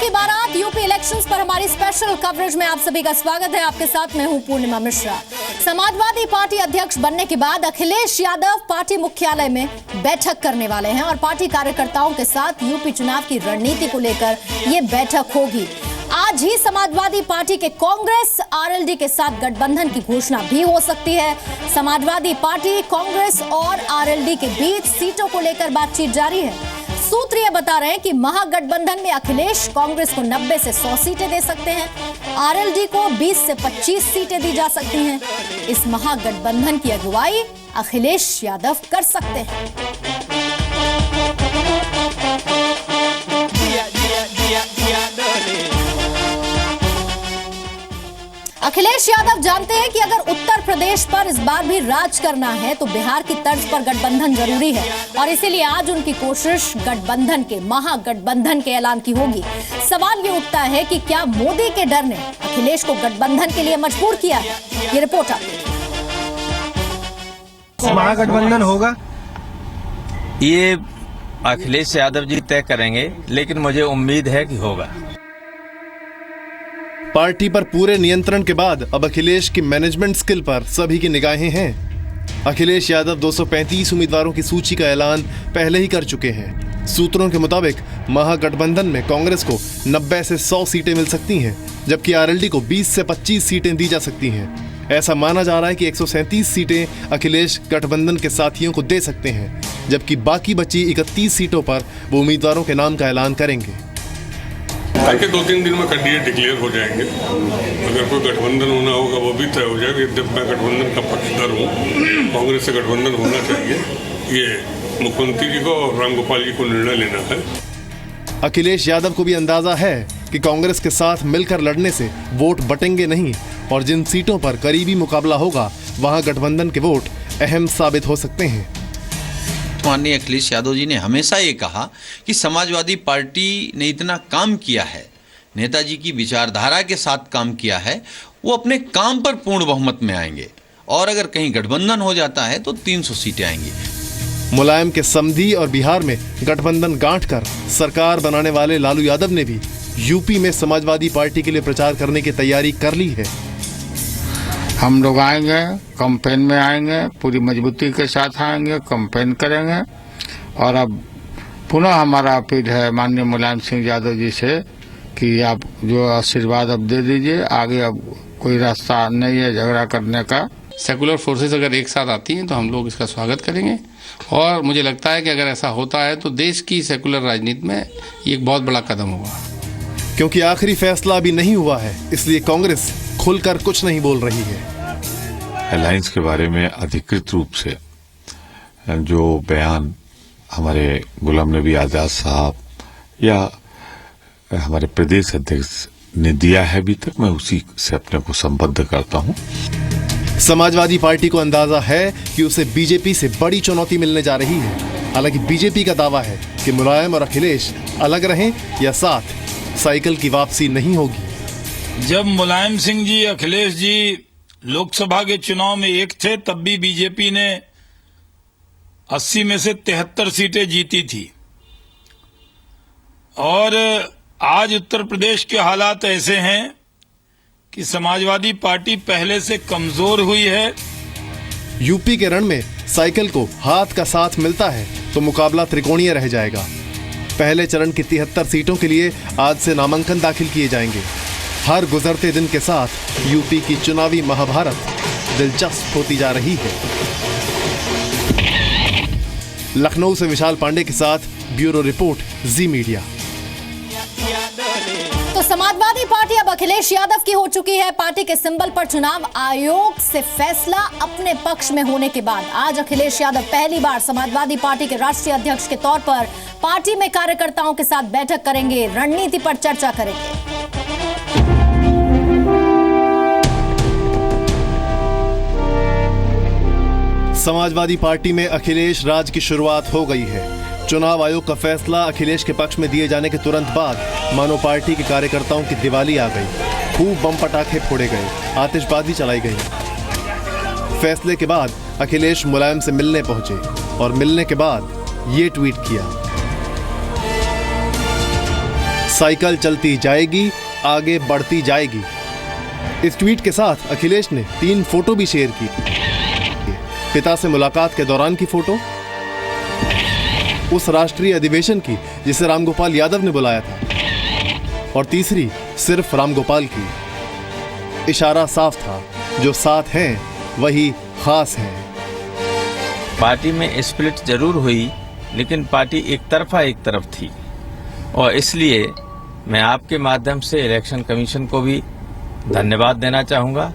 की बारात UP elections पर हमारी स्पेशल कवरेज में आप सभी का स्वागत है। आपके साथ मैं हूं पूर्णिमा मिश्रा। समाजवादी पार्टी अध्यक्ष बनने के बाद अखिलेश यादव पार्टी मुख्यालय में बैठक करने वाले हैं और पार्टी कार्यकर्ताओं के साथ यूपी चुनाव की रणनीति को लेकर यह बैठक होगी। आज ही समाजवादी पार्टी के कांग्रेस आरएलडी के साथ गठबंधन की घोषणा भी हो सकती है। समाजवादी पार्टी, कांग्रेस और आरएलडी के बीच सीटों को लेकर बातचीत जारी है। सूत्र ये बता रहे हैं कि महागठबंधन में अखिलेश कांग्रेस को 90 से 100 सीटें दे सकते हैं, आरएलडी को 20 से 25 सीटें दी जा सकती हैं। इस महागठबंधन की अगुवाई अखिलेश यादव कर सकते हैं। अखिलेश यादव जानते हैं कि अगर उत्तर प्रदेश पर इस बार भी राज करना है तो बिहार की तर्ज पर गठबंधन जरूरी है और इसीलिए आज उनकी कोशिश गठबंधन के, महागठबंधन के ऐलान की होगी। सवाल ये उठता है कि क्या मोदी के डर ने अखिलेश को गठबंधन के लिए मजबूर किया है? ये रिपोर्ट महागठबंधन होगा, ये अखिलेश यादव जी तय करेंगे, लेकिन मुझे उम्मीद है कि होगा। पार्टी पर पूरे नियंत्रण के बाद अब अखिलेश की मैनेजमेंट स्किल पर सभी की निगाहें हैं। अखिलेश यादव 235 उम्मीदवारों की सूची का ऐलान पहले ही कर चुके हैं। सूत्रों के मुताबिक महागठबंधन में कांग्रेस को 90 से 100 सीटें मिल सकती हैं, जबकि आरएलडी को 20 से 25 सीटें दी जा सकती हैं। ऐसा माना जा रहा है कि 137 सीटें अखिलेश गठबंधन के साथियों को दे सकते हैं, जबकि बाकी बची 31 सीटों पर वो उम्मीदवारों के नाम का ऐलान करेंगे। ताकि 2-3 दिन में कैंडिडेट डिक्लेयर हो जाएंगे। अगर कोई गठबंधन होना होगा वो भी तय हो जाएगा। जब मैं गठबंधन का पक्षधर हूँ, कांग्रेस से गठबंधन होना चाहिए, ये मुख्यमंत्री जी को और रामगोपाल जी को निर्णय लेना है। अखिलेश यादव को भी अंदाजा है कि कांग्रेस के साथ मिलकर लड़ने से वोट बटेंगे नहीं और जिन सीटों पर करीबी मुकाबला होगा वहां गठबंधन के वोट अहम साबित हो सकते हैं। माननीय अखिलेश यादव जी ने हमेशा ये कहा कि समाजवादी पार्टी ने इतना काम किया है, नेताजी की विचारधारा के साथ काम किया है, वो अपने काम पर पूर्ण बहुमत में आएंगे और अगर कहीं गठबंधन हो जाता है तो 300 सीटें आएंगी। मुलायम के समधी और बिहार में गठबंधन गांठकर सरकार बनाने वाले लालू यादव ने भी यूपी में समाजवादी पार्टी के लिए प्रचार करने की तैयारी कर ली है। हम लोग आएंगे, कैंपेन में आएंगे, पूरी मजबूती के साथ आएंगे, कैंपेन करेंगे और अब पुनः हमारा अपील है माननीय मुलायम सिंह यादव जी से कि आप जो आशीर्वाद अब दे दीजिए, आगे अब कोई रास्ता नहीं है झगड़ा करने का। सेकुलर फोर्सेस अगर एक साथ आती हैं तो हम लोग इसका स्वागत करेंगे और मुझे लगता है कि अगर ऐसा होता है तो देश की सेकुलर राजनीति में ये एक बहुत बड़ा कदम होगा। क्योंकि आखिरी फैसला अभी नहीं हुआ है, इसलिए कांग्रेस खुलकर कुछ नहीं बोल रही है। अलायंस के बारे में अधिकृत रूप से जो बयान हमारे गुलाम नबी आजाद साहब या हमारे प्रदेश अध्यक्ष ने दिया है अभी तक, मैं उसी से अपने को संबद्ध करता हूं। समाजवादी पार्टी को अंदाजा है कि उसे बीजेपी से बड़ी चुनौती मिलने जा रही है। हालांकि बीजेपी का दावा है कि मुलायम और अखिलेश अलग रहें या साथ, साइकिल की वापसी नहीं होगी। जब मुलायम सिंह जी, अखिलेश जी लोकसभा के चुनाव में एक थे, तब भी बीजेपी ने 80 में से 73 सीटें जीती थी और आज उत्तर प्रदेश के हालात ऐसे हैं कि समाजवादी पार्टी पहले से कमजोर हुई है। यूपी के रण में साइकिल को हाथ का साथ मिलता है तो मुकाबला त्रिकोणीय रह जाएगा। पहले चरण की 73 सीटों के लिए आज से नामांकन दाखिल किए जाएंगे। हर गुजरते दिन के साथ यूपी की चुनावी महाभारत दिलचस्प होती जा रही है। लखनऊ से विशाल पांडे के साथ ब्यूरो रिपोर्ट, जी मीडिया। तो समाजवादी पार्टी अब अखिलेश यादव की हो चुकी है। पार्टी के सिंबल पर चुनाव आयोग से फैसला अपने पक्ष में होने के बाद आज अखिलेश यादव पहली बार समाजवादी पार्टी के राष्ट्रीय अध्यक्ष के तौर पर पार्टी में कार्यकर्ताओं के साथ बैठक करेंगे, रणनीति पर चर्चा करेंगे। समाजवादी पार्टी में अखिलेश राज की शुरुआत हो गई है। चुनाव आयोग का फैसला अखिलेश के पक्ष में दिए जाने के तुरंत बाद मानो पार्टी के कार्यकर्ताओं की दिवाली आ गई। खूब बम पटाखे फोड़े गए, आतिशबाजी चलाई गई। फैसले के बाद अखिलेश मुलायम से मिलने पहुंचे और मिलने के बाद ये ट्वीट किया। साइकिल चलती जाएगी, आगे बढ़ती जाएगी। इस ट्वीट के साथ अखिलेश ने 3 फोटो भी शेयर की। पिता से मुलाकात के दौरान की फोटो, उस राष्ट्रीय अधिवेशन की जिसे रामगोपाल यादव ने बुलाया था, और तीसरी सिर्फ रामगोपाल की। इशारा साफ था, जो साथ हैं वही खास हैं। पार्टी में स्प्लिट जरूर हुई, लेकिन पार्टी एक तरफ थी, और इसलिए मैं आपके माध्यम से इलेक्शन कमीशन को भी धन्यवाद देना चाहूंगा।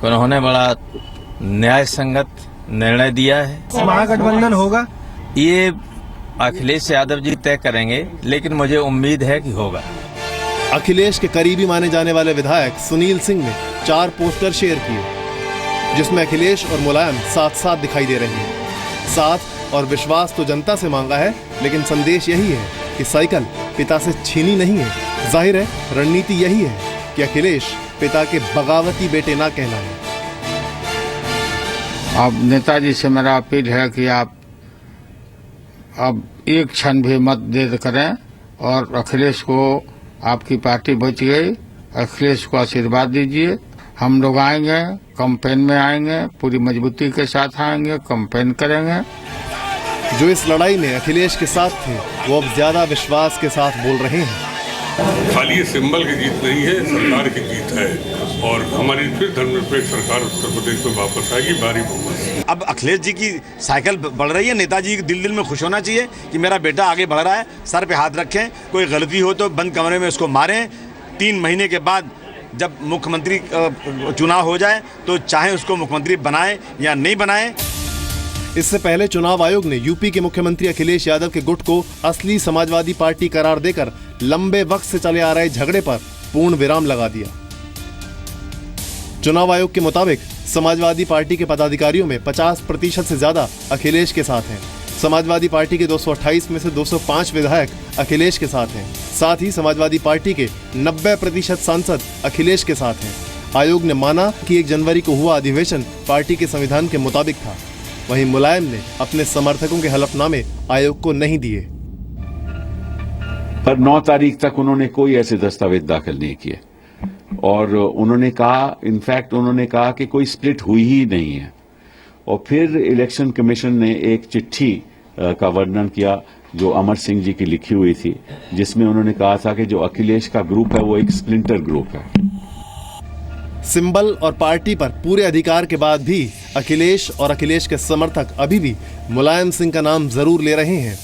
उन्होंने बड़ा न्याय संगत निर्णय दिया है। महागठबंधन होगा, ये अखिलेश यादव जी तय करेंगे, लेकिन मुझे उम्मीद है कि होगा। अखिलेश के करीबी माने जाने वाले विधायक सुनील सिंह ने 4 पोस्टर शेयर किए, जिसमें अखिलेश और मुलायम साथ साथ दिखाई दे रहे हैं। साथ और विश्वास तो जनता से मांगा है, लेकिन संदेश यही है कि साइकिल पिता से छीनी नहीं है। जाहिर है रणनीति यही है कि अखिलेश पिता के बगावती बेटे ना कहलाएं। अब नेताजी से मेरा अपील है कि आप अब एक क्षण भी मत देर करें, और अखिलेश को, आपकी पार्टी बच गई, अखिलेश को आशीर्वाद दीजिए। हम लोग आएंगे, कैंपेन में आएंगे, पूरी मजबूती के साथ आएंगे, कैंपेन करेंगे। जो इस लड़ाई में अखिलेश के साथ थे, वो अब ज्यादा विश्वास के साथ बोल रहे हैं। खाली ये सिंबल की जीत नहीं है, सरकार की जीत है, और हमारी फिर धर्मनिरपेक्ष सरकार उत्तर प्रदेश में वापस आएगी भारी बहुमत से। अब अखिलेश जी की साइकिल बढ़ रही है। नेताजी दिल में खुश होना चाहिए कि मेरा बेटा आगे बढ़ रहा है। सर पे हाथ रखें, कोई गलती हो तो बंद कमरे में उसको मारें। 3 महीने के बाद जब मुख्यमंत्री चुनाव हो जाए तो चाहे उसको मुख्यमंत्री बनाए या नहीं बनाए। इससे पहले चुनाव आयोग ने यूपी के मुख्यमंत्री अखिलेश यादव के गुट को असली समाजवादी पार्टी करार देकर लंबे वक्त से चले आ रहे झगड़े पर पूर्ण विराम लगा दिया। चुनाव आयोग के मुताबिक समाजवादी पार्टी के पदाधिकारियों में 50% से ज्यादा अखिलेश के साथ हैं। समाजवादी पार्टी के 228 में से 205 विधायक अखिलेश के साथ हैं। साथ ही समाजवादी पार्टी के 90% सांसद अखिलेश के साथ हैं। आयोग ने माना कि 1 जनवरी को हुआ अधिवेशन पार्टी के संविधान के मुताबिक था। वहीं मुलायम ने अपने समर्थकों के हलफनामे आयोग को नहीं दिए। पर 9 तारीख तक उन्होंने कोई ऐसे दस्तावेज दाखिल नहीं किए, और उन्होंने कहा, इनफैक्ट उन्होंने कहा कि कोई स्प्लिट हुई ही नहीं है। और फिर इलेक्शन कमीशन ने एक चिट्ठी का वर्णन किया जो अमर सिंह जी की लिखी हुई थी, जिसमें उन्होंने कहा था कि जो अखिलेश का ग्रुप है वो एक स्प्लिंटर ग्रुप है। सिंबल और पार्टी पर पूरे अधिकार के बाद भी अखिलेश और अखिलेश के समर्थक अभी भी मुलायम सिंह का नाम जरूर ले रहे हैं।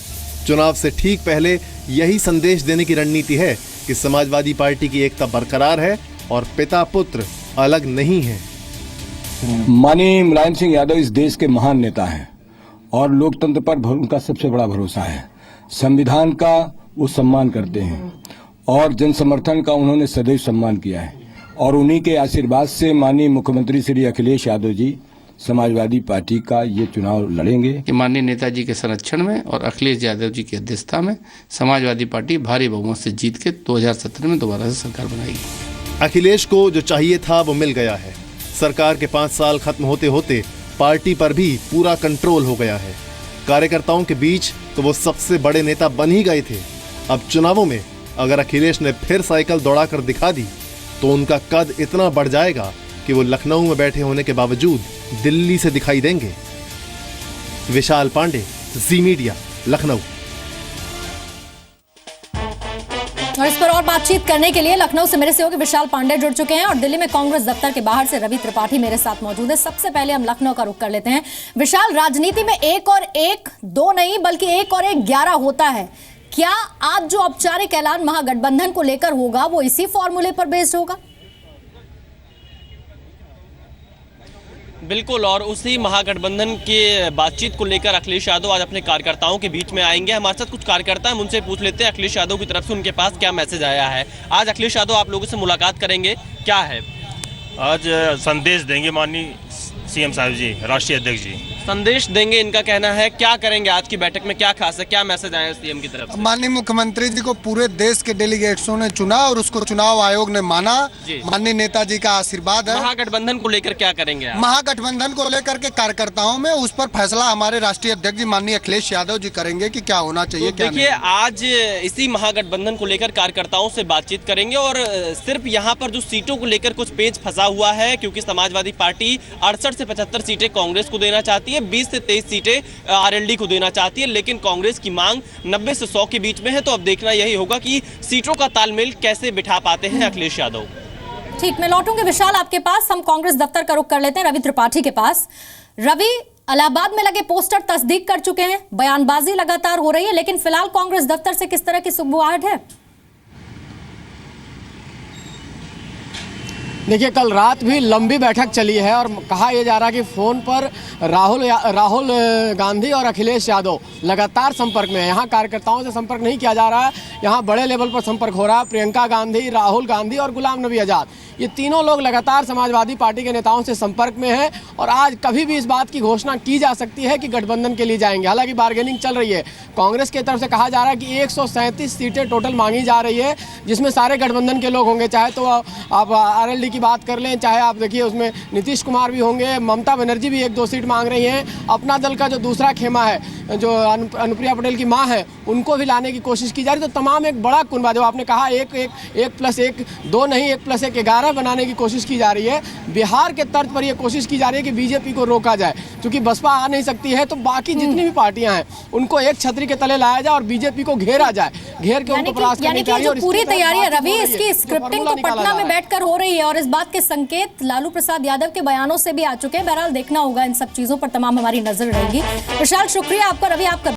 चुनाव से ठीक पहले यही संदेश देने की रणनीति है कि समाजवादी पार्टी की एकता बरकरार है और पिता पुत्र अलग नहीं है। माननीय मुलायम सिंह यादव इस देश के महान नेता हैं और लोकतंत्र पर उनका सबसे बड़ा भरोसा है। संविधान का वो सम्मान करते हैं और जन समर्थन का उन्होंने सदैव सम्मान किया है, और उन्हीं के आशीर्वाद से माननीय मुख्यमंत्री श्री अखिलेश यादव जी समाजवादी पार्टी का ये चुनाव लड़ेंगे। कि माननीय नेताजी के संरक्षण में और अखिलेश यादव जी की अध्यक्षता में समाजवादी पार्टी भारी बहुमत से जीत के 2017 में दोबारा से सरकार बनाएगी। अखिलेश को जो चाहिए था वो मिल गया है। सरकार के 5 साल खत्म होते होते पार्टी पर भी पूरा कंट्रोल हो गया है। कार्यकर्ताओं के बीच तो वो सबसे बड़े नेता बन ही गए थे। अब चुनावों में अगर अखिलेश ने फिर साइकिल दौड़ाकर दिखा दी तो उनका कद इतना बढ़ जाएगा कि वो लखनऊ में बैठे होने के बावजूद दिल्ली से दिखाई देंगे। विशाल पांडे, जी मीडिया, लखनऊ। और इस पर और बातचीत करने के लिए लखनऊ से मेरे सहयोगी विशाल पांडे जुड़ चुके हैं और दिल्ली में कांग्रेस दफ्तर के बाहर से रवि त्रिपाठी मेरे साथ मौजूद है। सबसे पहले हम लखनऊ का रुख कर लेते हैं। विशाल, राजनीति में 1 और 1 2 नहीं बल्कि 1 और 1 11 होता है। क्या आज जो औपचारिक ऐलान महागठबंधन को लेकर होगा वो इसी फॉर्मूले पर बेस्ड होगा? बिल्कुल, और उसी महागठबंधन के बातचीत को लेकर अखिलेश यादव आज अपने कार्यकर्ताओं के बीच में आएंगे। हमारे साथ कुछ कार्यकर्ता हैं, उनसे पूछ लेते हैं अखिलेश यादव की तरफ से उनके पास क्या मैसेज आया है। आज अखिलेश यादव आप लोगों से मुलाकात करेंगे, क्या है? आज संदेश देंगे माननीय सीएम साहब जी, राष्ट्रीय अध्यक्ष जी। संदेश देंगे, इनका कहना है। क्या करेंगे आज की बैठक में, क्या खास है, क्या मैसेज आया सीएम की तरफ से? माननीय मुख्यमंत्री जी को पूरे देश के डेलीगेट्सों ने चुना और उसको चुनाव आयोग ने माना। माननीय नेताजी का आशीर्वाद है। महागठबंधन को लेकर क्या करेंगे आप? महागठबंधन को लेकर के कार्यकर्ताओं में उस पर फैसला हमारे राष्ट्रीय अध्यक्ष जी माननीय अखिलेश यादव जी करेंगे कि क्या होना चाहिए। तो देखिए, आज इसी महागठबंधन को लेकर कार्यकर्ताओं से बातचीत करेंगे और सिर्फ यहाँ पर जो सीटों को लेकर कुछ पेच फंसा हुआ है, क्योंकि समाजवादी पार्टी 68 से 75 सीटें कांग्रेस को देना चाहती है, 20 से 23 सीटें आरएलडी को देना चाहती है, लेकिन कांग्रेस की मांग 90 से 100 के बीच में है। तो अब देखना यही होगा कि सीटों का तालमेल कैसे बिठा पाते हैं अखिलेश यादव। ठीक, मैं लौटूंगी विशाल आपके पास। हम कांग्रेस दफ्तर का रुख कर लेते हैं रवि त्रिपाठी के पास। रवि, इलाहाबाद में लगे पोस्टर तस्दीक कर चुके हैं, बयानबाजी लगातार हो रही है, लेकिन फिलहाल कांग्रेस दफ्तर से किस तरह की सुगबुगाहट है? देखिए, कल रात भी लंबी बैठक चली है और कहा यह जा रहा है कि फ़ोन पर राहुल गांधी और अखिलेश यादव लगातार संपर्क में है। यहाँ कार्यकर्ताओं से संपर्क नहीं किया जा रहा है, यहाँ बड़े लेवल पर संपर्क हो रहा है। प्रियंका गांधी, राहुल गांधी और गुलाम नबी आज़ाद, ये तीनों लोग लगातार समाजवादी पार्टी के नेताओं से संपर्क में हैं और आज कभी भी इस बात की घोषणा की जा सकती है कि गठबंधन के लिए जाएंगे। हालांकि बार्गेनिंग चल रही है। कांग्रेस की तरफ से कहा जा रहा है कि 137 सीटें टोटल मांगी जा रही है, जिसमें सारे गठबंधन के लोग होंगे। चाहे तो आप आरएलडी की बात कर लें, चाहे आप देखिए उसमें नीतीश कुमार भी होंगे, ममता बनर्जी भी 1-2 सीट मांग रही हैं। अपना दल का जो दूसरा खेमा है, जो अनुप्रिया पटेल की मां है, उनको भी लाने की कोशिश की जा रही है। तो तमाम एक बड़ा कुनबा, जो आपने कहा 1+1 2 नहीं 1+1 11 बनाने की कोशिश की जा रही है। बिहार के तर्ज पर यह कोशिश की जा रही है कि बीजेपी को रोका जाए, क्योंकि बसपा आ नहीं सकती है, तो बाकी जितनी भी पार्टियां हैं उनको एक छतरी के तले लाया जाए और बीजेपी को घेरा जाए, घेर के उनको परास्त करने की जो पूरी तैयारी है रवि, इसकी स्क्रिप्टिंग तो पटना में बैठकर हो रही है और इस बात के संकेत लालू प्रसाद यादव के बयानों से भी आ चुके हैं। बहरहाल देखना होगा इन सब चीजों पर, तमाम हमारी नजर रहेगी। विशाल, शुक्रिया आपका। रवि, आपका